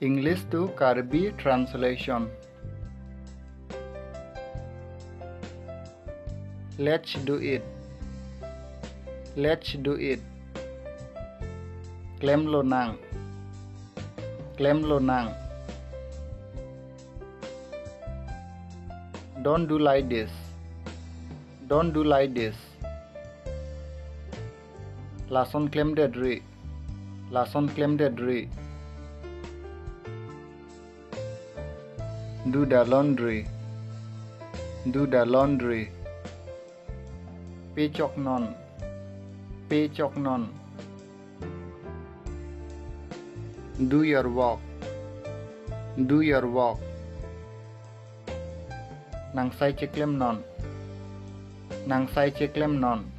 English to Karbi translation. Let's do it. Let's do it. Klem lo nang. Klem lo nang. Don't do like this. Don't do like this. Lason klem de dri. Lason klem de dri. Do the laundry. Do the laundry. Pi chok non. Pi chok non. Do your work. Do your work. Nang sai chiklem non. Nang sai chiklem non.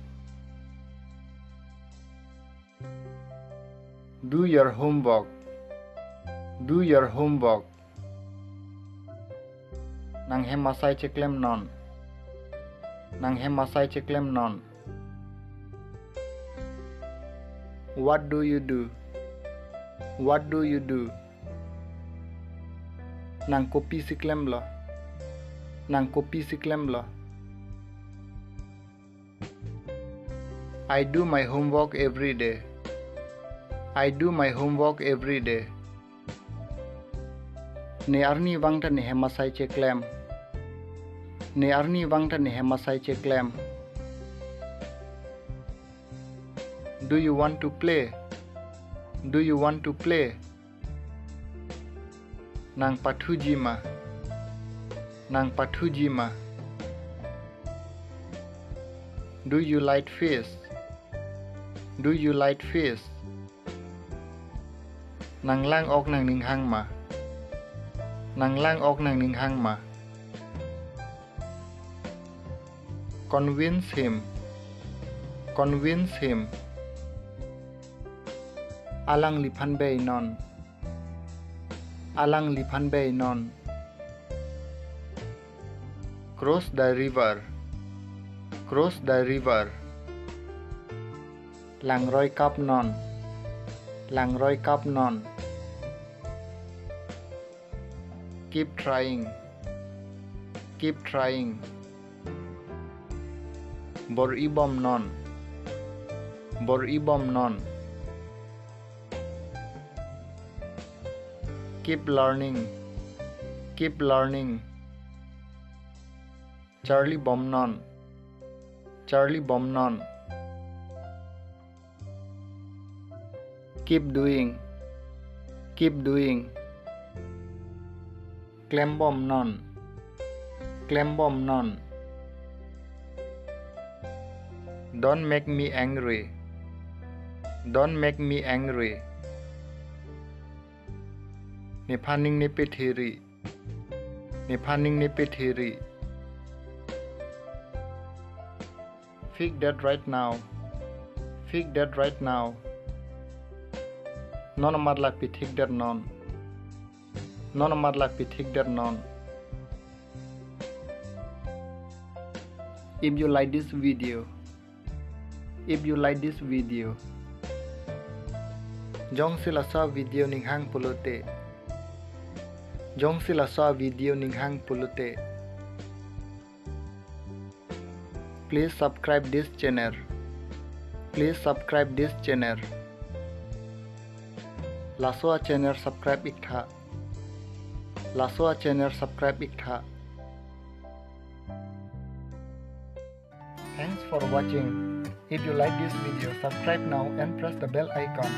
Do your homework. Do your homework. Nang hemasai chiklem non. Nang hemasai chiklem non. What do you do? What do you do? Nang kopi siklem lo. Nang kopi siklem lo. I do my homework every day. I do my homework every day. Ne arni wangta ne hemasai chiklem. Ne arni wangta ne hemasai chiklem. Do you want to play? Do you want to play? Nang patujima. Nang patujima. Do you like fish? Do you like fish? Nang lang ok nang ning hang ma. Nang lang ok nang ning hang ma. Convince him. Convince him. Alang lipan bay non. Alang lipan bay non. Cross the river. Cross the river. Lang roi kap non. Lang roi kap non. Keep trying. Keep trying. Bor ibom non. Bor ibom non. Keep learning. Keep learning. Charlie bom non. Charlie bom non. Keep doing. Keep doing. Klem bom non. Klem bom non. Don't make me angry. Don't make me angry. Nepaning nepethiri. Nepaning nepethiri. Fix that right now. Fix that right now. Non marlak pithik that non. Non marlak pithik that non. If you like this video. If you like this video. Jong sila sa video ning hang pulute. Jong sila sa video ning hang pulute. Please subscribe this channel. Please subscribe this channel. Laswa channel subscribe ikha. Laswa channel subscribe ikha. Thanks for watching. If you like this video, subscribe now and press the bell icon.